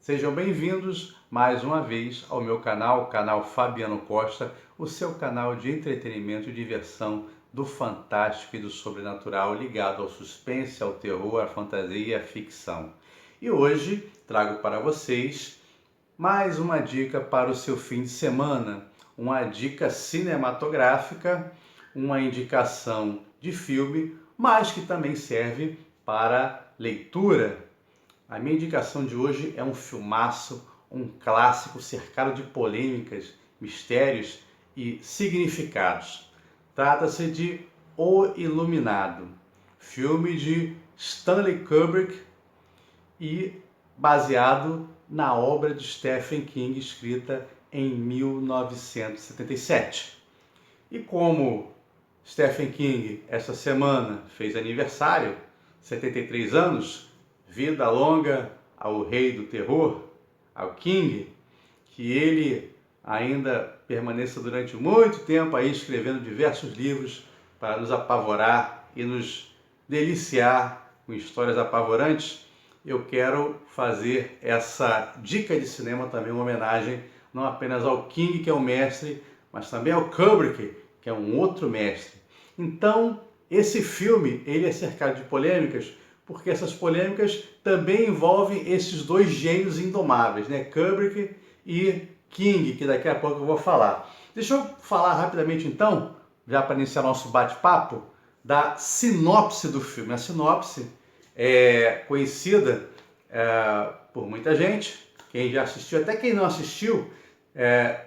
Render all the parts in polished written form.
Sejam bem-vindos mais uma vez ao meu canal, canal Fabiano Costa, o seu canal de entretenimento e diversão do fantástico e do sobrenatural ligado ao suspense, ao terror, à fantasia e à ficção. E hoje trago para vocês mais uma dica para o seu fim de semana, uma dica cinematográfica, uma indicação de filme, mas que também serve para leitura. A minha indicação de hoje é um filmaço, um clássico cercado de polêmicas, mistérios e significados. Trata-se de O Iluminado, filme de Stanley Kubrick e baseado na obra de Stephen King, escrita em 1977. E como Stephen King essa semana fez aniversário, 73 anos, vida longa ao rei do terror, ao King, que ele ainda permaneça durante muito tempo aí escrevendo diversos livros para nos apavorar e nos deliciar com histórias apavorantes. Eu quero fazer essa dica de cinema também uma homenagem não apenas ao King, que é o mestre, mas também ao Kubrick, que é um outro mestre. Então, esse filme, ele é cercado de polêmicas, porque essas polêmicas também envolvem esses dois gênios indomáveis, né? Kubrick e King, que daqui a pouco eu vou falar. Deixa eu falar rapidamente então, já para iniciar nosso bate-papo, da sinopse do filme. A sinopse é conhecida por muita gente, quem já assistiu, até quem não assistiu,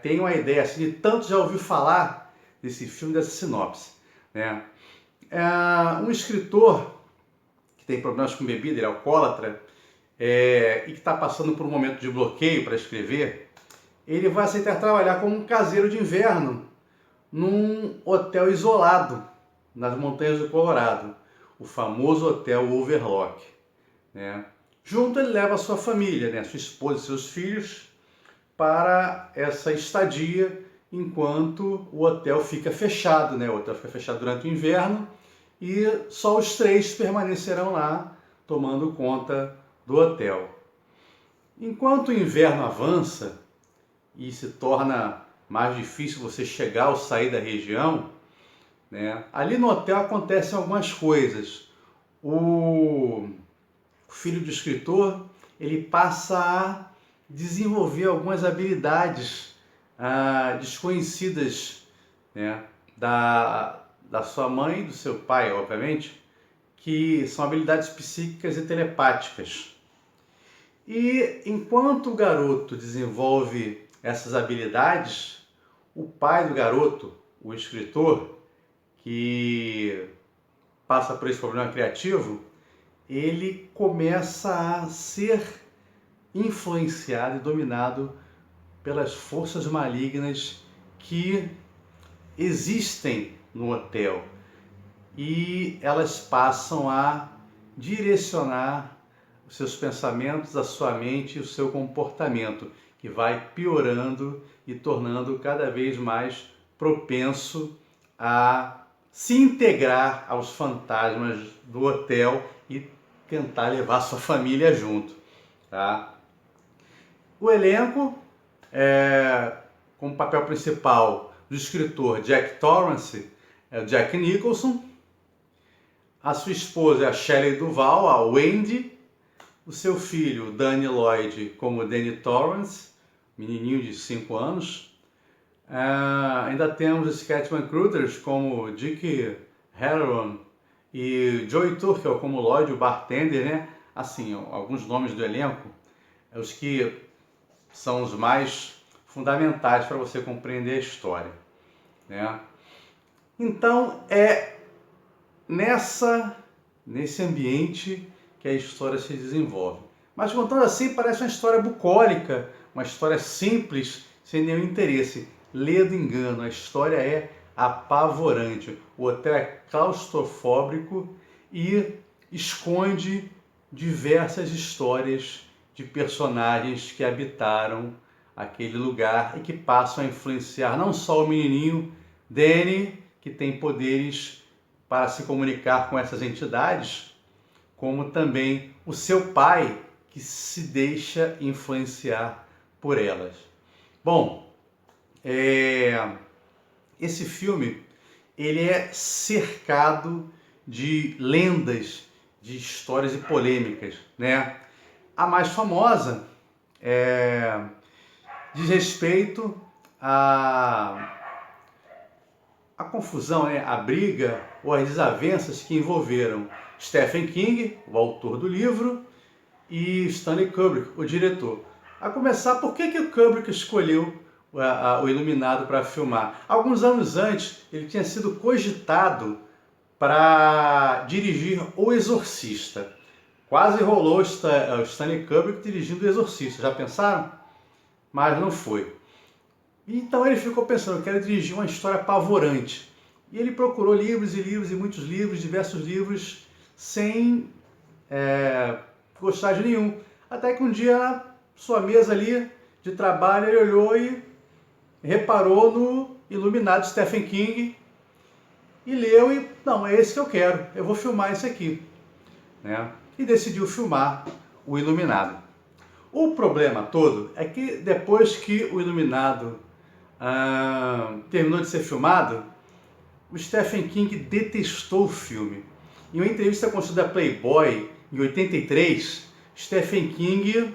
tem uma ideia assim, de tanto já ouviu falar desse filme, dessa sinopse, né? Um escritor que tem problemas com bebida, ele é alcoólatra, e que está passando por um momento de bloqueio para escrever, ele vai aceitar trabalhar como um caseiro de inverno num hotel isolado nas montanhas do Colorado, o famoso Hotel Overlook, né? Junto ele leva a sua família, né, sua esposa e seus filhos, para essa estadia enquanto o hotel fica fechado, né? O hotel fica fechado durante o inverno e só os três permanecerão lá tomando conta do hotel. Enquanto o inverno avança e se torna mais difícil você chegar ou sair da região, né, ali no hotel acontecem algumas coisas. O filho do escritor, ele passa a desenvolver algumas habilidades desconhecidas, né, da sua mãe e do seu pai, obviamente, que são habilidades psíquicas e telepáticas. E enquanto o garoto desenvolve essas habilidades, o pai do garoto, o escritor, que passa por esse problema criativo, ele começa a ser influenciado e dominado pelas forças malignas que existem no hotel, e elas passam a direcionar os seus pensamentos, a sua mente e o seu comportamento, que vai piorando e tornando cada vez mais propenso a se integrar aos fantasmas do hotel e tentar levar sua família junto, tá? O elenco como papel principal do escritor Jack Torrance é o Jack Nicholson, a sua esposa é a Shelley Duvall, a Wendy, o seu filho Danny Lloyd como Danny Torrance, menininho de 5 anos. Ainda temos os Scatman Crothers como Dick Halloran e Joey Turkel como Lloyd, o bartender, né? Assim, alguns nomes do elenco, os que são os mais fundamentais para você compreender a história, né? Então nesse ambiente que a história se desenvolve. Mas contando assim, parece uma história bucólica, uma história simples, sem nenhum interesse. Lê do engano, a história é apavorante. O hotel é claustrofóbico e esconde diversas histórias de personagens que habitaram aquele lugar e que passam a influenciar não só o menininho Danny, que tem poderes para se comunicar com essas entidades, como também o seu pai, que se deixa influenciar por elas. Bom, esse filme ele é cercado de lendas, de histórias e polêmicas, né? A mais famosa diz respeito a confusão, né? A briga ou as desavenças que envolveram Stephen King, o autor do livro, e Stanley Kubrick, o diretor. A começar, por que o Kubrick escolheu o Iluminado para filmar? Alguns anos antes, ele tinha sido cogitado para dirigir O Exorcista. Quase rolou o Stanley Kubrick dirigindo O Exorcista, já pensaram? Mas não foi. Então ele ficou pensando, eu quero dirigir uma história apavorante. E ele procurou livros e livros e muitos livros, diversos livros, sem gostar de nenhum. Até que um dia, na sua mesa ali de trabalho, ele olhou e reparou no Iluminado de Stephen King e leu e, não, é esse que eu quero, eu vou filmar esse aqui. Né? E decidiu filmar o Iluminado. O problema todo é que depois que o Iluminado terminou de ser filmado, o Stephen King detestou o filme. Em uma entrevista concedida a Playboy, em 83, Stephen King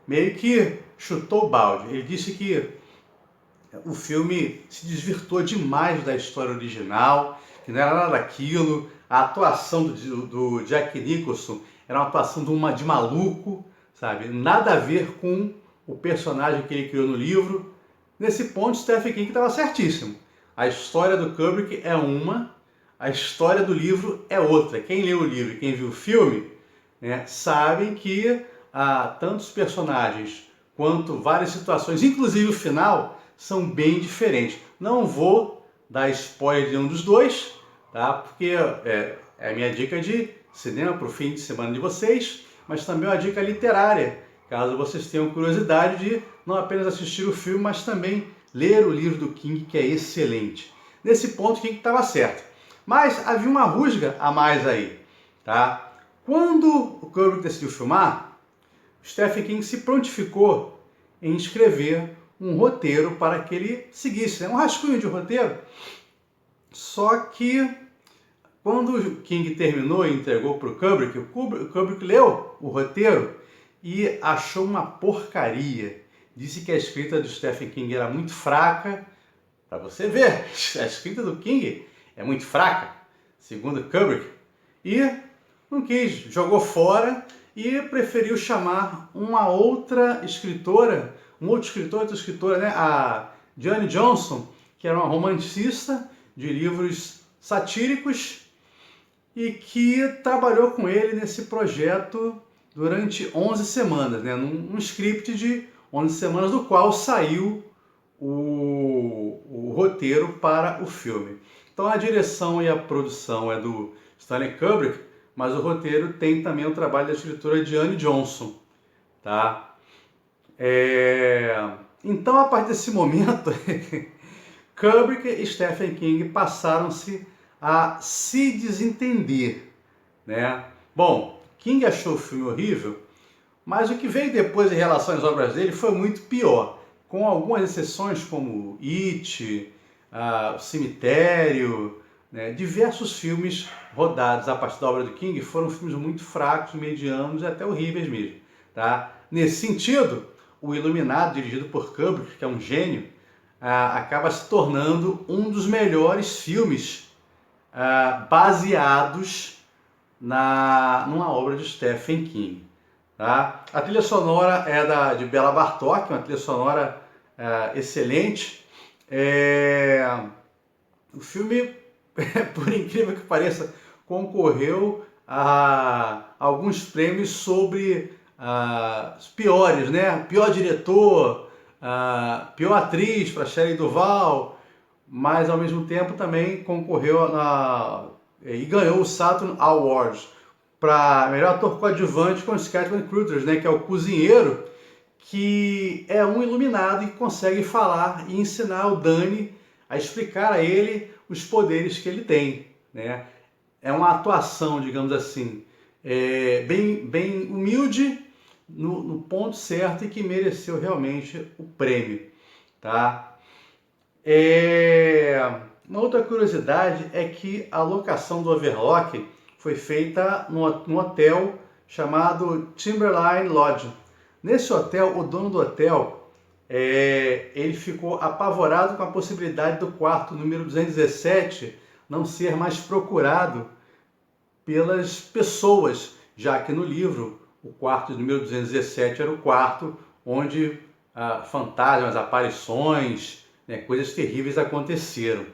meio que chutou o balde. Ele disse que o filme se desvirtuou demais da história original, que não era nada daquilo. A atuação do Jack Nicholson era uma atuação de maluco, sabe? Nada a ver com o personagem que ele criou no livro. Nesse ponto, Stephen King estava certíssimo. A história do Kubrick é uma, a história do livro é outra. Quem leu o livro e quem viu o filme, né, sabem que tanto os personagens quanto várias situações, inclusive o final, são bem diferentes. Não vou dar spoiler de um dos dois, tá? Porque é a minha dica de cinema para o fim de semana de vocês, mas também uma dica literária, caso vocês tenham curiosidade de não apenas assistir o filme, mas também ler o livro do King, que é excelente. Nesse ponto, o King estava certo. Mas havia uma rusga a mais aí, tá? Quando o Kubrick decidiu filmar, Stephen King se prontificou em escrever um roteiro para que ele seguisse, né? Um rascunho de roteiro. Só que quando o King terminou e entregou para o Kubrick leu o roteiro e achou uma porcaria. Disse que a escrita do Stephen King era muito fraca. Para você ver, a escrita do King é muito fraca, segundo Kubrick. E não quis, jogou fora e preferiu chamar uma outra escritora, outra escritora, né? A Jane Johnson, que era uma romancista de livros satíricos e que trabalhou com ele nesse projeto durante 11 semanas, né? Num script de 11 semanas, do qual saiu o roteiro para o filme. Então a direção e a produção é do Stanley Kubrick, mas o roteiro tem também o trabalho da escritora Jane Johnson, tá? Então, a partir desse momento, Kubrick e Stephen King passaram-se a se desentender, né? Bom, King achou o filme horrível, mas o que veio depois em relação às obras dele foi muito pior, com algumas exceções como It, O Cemitério, né? Diversos filmes rodados a partir da obra do King foram filmes muito fracos, medianos e até horríveis mesmo, tá? Nesse sentido, O Iluminado, dirigido por Kubrick, que é um gênio, acaba se tornando um dos melhores filmes baseados numa obra de Stephen King. Tá? A trilha sonora é de Bela Bartok, uma trilha sonora excelente. O filme, por incrível que pareça, concorreu a alguns prêmios sobre os piores, né? Pior diretor, pior atriz para Shelley Duvall, mas ao mesmo tempo também concorreu e ganhou o Saturn Awards para melhor ator coadjuvante com Scott Van né, que é o cozinheiro, que é um iluminado e consegue falar e ensinar o Danny a explicar a ele os poderes que ele tem, né? É uma atuação, digamos assim, bem humilde, no ponto certo e que mereceu realmente o prêmio, tá? Uma outra curiosidade é que a locação do Overlock foi feita num hotel chamado Timberline Lodge. Nesse hotel, o dono do hotel, ele ficou apavorado com a possibilidade do quarto número 217 não ser mais procurado pelas pessoas, já que no livro o quarto número 217 era o quarto onde fantasmas, aparições, né, coisas terríveis aconteceram.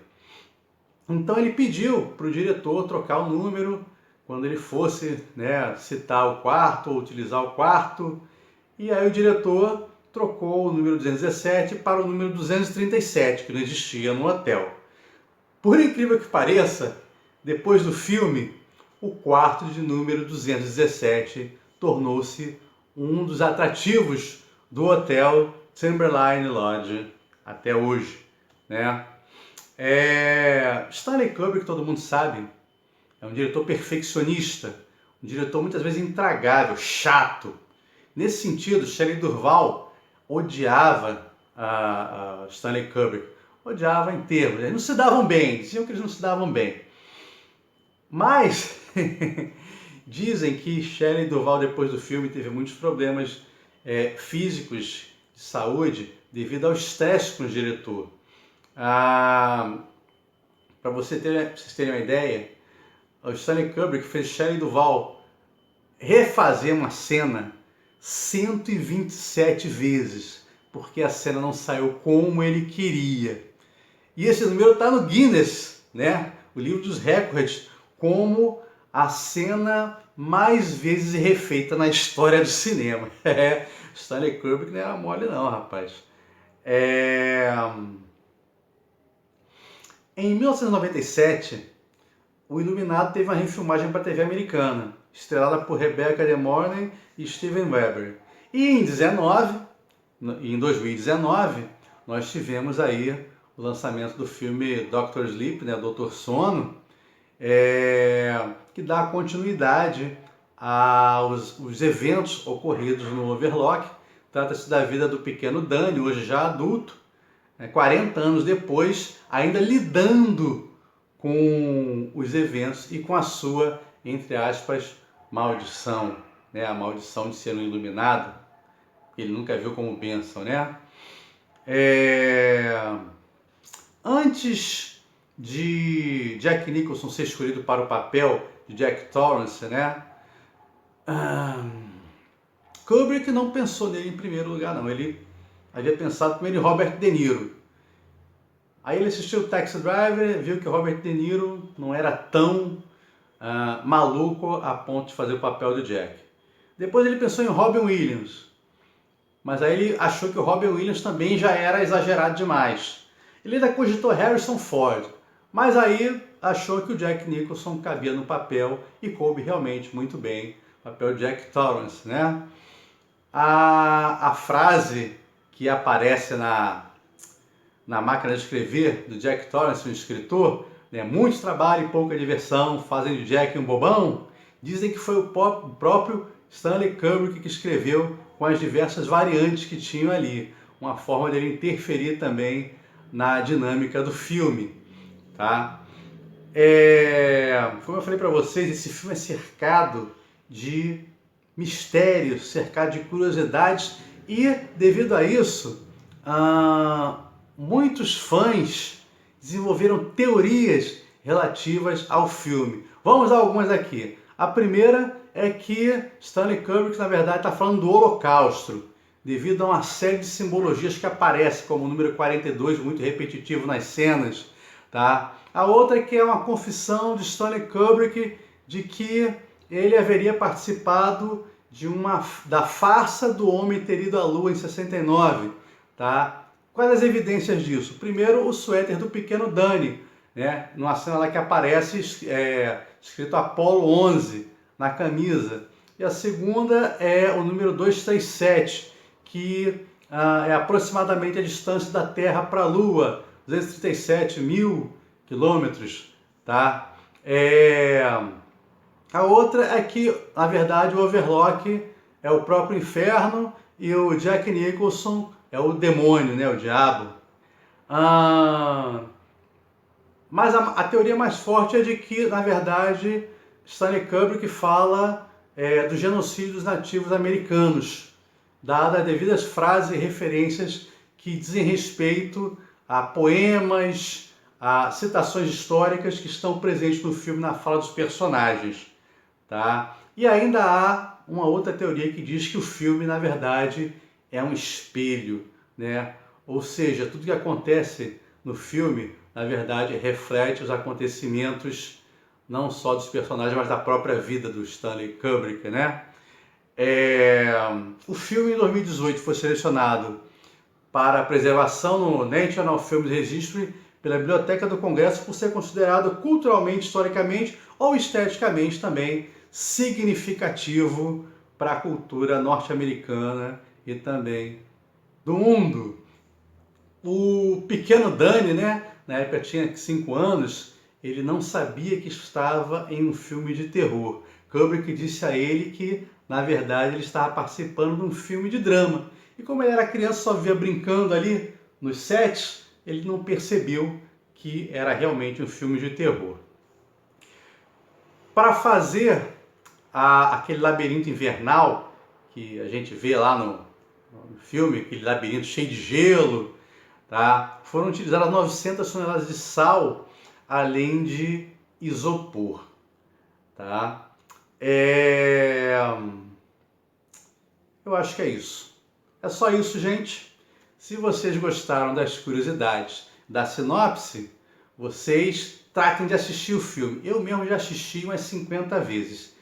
Então ele pediu para o diretor trocar o número quando ele fosse, né, citar o quarto ou utilizar o quarto, e aí o diretor trocou o número 217 para o número 237, que não existia no hotel. Por incrível que pareça, depois do filme, o quarto de número 217 tornou-se um dos atrativos do hotel Timberline Lodge até hoje, né? Stanley Kubrick, todo mundo sabe, é um diretor perfeccionista, um diretor muitas vezes intragável, chato. Nesse sentido, Shelley Duvall odiava a Stanley Kubrick, odiava em termos, eles não se davam bem, diziam que eles não se davam bem. Mas dizem que Shelley Duvall, depois do filme, teve muitos problemas físicos de saúde devido ao estresse com o diretor. Para vocês terem uma ideia, o Stanley Kubrick fez Shelley Duvall refazer uma cena 127 vezes, porque a cena não saiu como ele queria. E esse número está no Guinness, né? O livro dos recordes, como a cena mais vezes refeita na história do cinema. Stanley Kubrick não era mole não, rapaz. Em 1997, o Iluminado teve uma refilmagem para a TV americana, estrelada por Rebecca De Mornay e Steven Weber. E em 2019, nós tivemos aí o lançamento do filme Dr. Sleep, né, Doutor Sono, que dá continuidade aos eventos ocorridos no Overlock. Trata-se da vida do pequeno Danny, hoje já adulto, 40 anos depois, ainda lidando com os eventos e com a sua, entre aspas, maldição, né? A maldição de ser um iluminado, que ele nunca viu como bênção, né? Antes de Jack Nicholson ser escolhido para o papel de Jack Torrance, né? Kubrick não pensou nele em primeiro lugar, não. Ele havia pensado primeiro em Robert De Niro. Aí ele assistiu o Taxi Driver, viu que Robert De Niro não era tão maluco a ponto de fazer o papel do Jack. Depois ele pensou em Robin Williams, mas aí ele achou que o Robin Williams também já era exagerado demais. Ele ainda cogitou Harrison Ford, mas aí achou que o Jack Nicholson cabia no papel e coube realmente muito bem o papel de Jack Torrance, né? A frase que aparece na máquina de escrever do Jack Torrance, um escritor, né, muito trabalho e pouca diversão fazem de Jack um bobão, dizem que foi o próprio Stanley Kubrick que escreveu com as diversas variantes que tinham ali, uma forma dele interferir também na dinâmica do filme, tá? Como eu falei para vocês, esse filme é cercado de mistérios, cercado de curiosidades e, devido a isso, muitos fãs desenvolveram teorias relativas ao filme. Vamos a algumas aqui. A primeira é que Stanley Kubrick, na verdade, está falando do Holocausto, devido a uma série de simbologias que aparecem, como o número 42, muito repetitivo nas cenas, tá? A outra é que é uma confissão de Stanley Kubrick de que ele haveria participado da farsa do homem ter ido à Lua em 69, tá? Quais as evidências disso? Primeiro, o suéter do pequeno Danny, né? Numa cena lá que aparece escrito Apollo 11 na camisa. E a segunda é o número 237, que é aproximadamente a distância da Terra para a Lua, 237 mil quilômetros, tá? A outra é que, na verdade, o Overlock é o próprio inferno e o Jack Nicholson é o demônio, né, o diabo. Mas a teoria mais forte é de que, na verdade, Stanley Kubrick fala do genocídio dos nativos americanos, dadas as devidas frases e referências que dizem respeito a poemas, a citações históricas que estão presentes no filme na fala dos personagens. Tá? E ainda há uma outra teoria que diz que o filme, na verdade, é um espelho, né? Ou seja, tudo que acontece no filme, na verdade, reflete os acontecimentos não só dos personagens, mas da própria vida do Stanley Kubrick, né? O filme, em 2018, foi selecionado para a preservação no National Film Registry pela Biblioteca do Congresso por ser considerado culturalmente, historicamente ou esteticamente também significativo para a cultura norte-americana e também do mundo. O pequeno Danny, né, na época tinha 5 anos, ele não sabia que estava em um filme de terror. Kubrick disse a ele que, na verdade, ele estava participando de um filme de drama. E como ele era criança, só via brincando ali nos sets, ele não percebeu que era realmente um filme de terror. Para fazer aquele labirinto invernal que a gente vê lá no filme, aquele labirinto cheio de gelo, tá? Foram utilizadas 900 toneladas de sal, além de isopor. Tá? Eu acho que é isso. É só isso, gente. Se vocês gostaram das curiosidades da sinopse, vocês tratem de assistir o filme. Eu mesmo já assisti umas 50 vezes.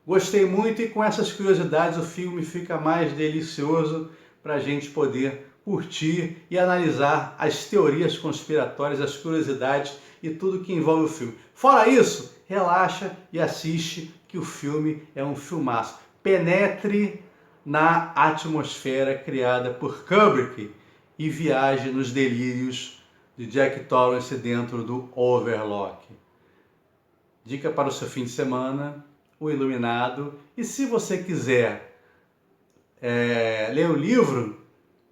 Gostei muito e com essas curiosidades o filme fica mais delicioso para a gente poder curtir e analisar as teorias conspiratórias, as curiosidades e tudo que envolve o filme. Fora isso, relaxa e assiste que o filme é um filmaço. Penetre na atmosfera criada por Kubrick e viaje nos delírios de Jack Torrance dentro do Overlook. Dica para o seu fim de semana, O Iluminado. E se você quiser ler o livro,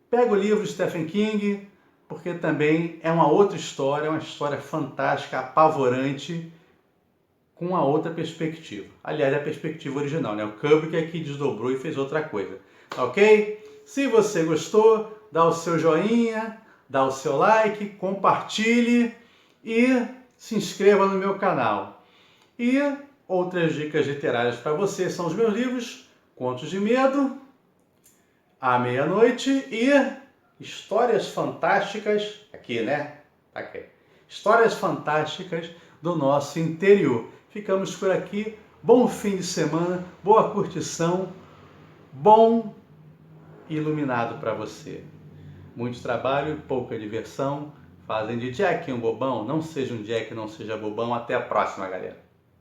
pega o livro de Stephen King, porque também é uma outra história, uma história fantástica, apavorante, com uma outra perspectiva. Aliás, é a perspectiva original, né? O Kubrick é que desdobrou e fez outra coisa. Ok? Se você gostou, dá o seu joinha, dá o seu like, compartilhe e se inscreva no meu canal. E outras dicas literárias para você são os meus livros, Contos de Medo, À Meia-Noite e Histórias Fantásticas, aqui, né? Aqui. Histórias Fantásticas do Nosso Interior. Ficamos por aqui. Bom fim de semana, boa curtição, bom iluminado para você. Muito trabalho, pouca diversão. Fazem de Jack um bobão. Não seja um Jack, não seja bobão. Até a próxima, galera.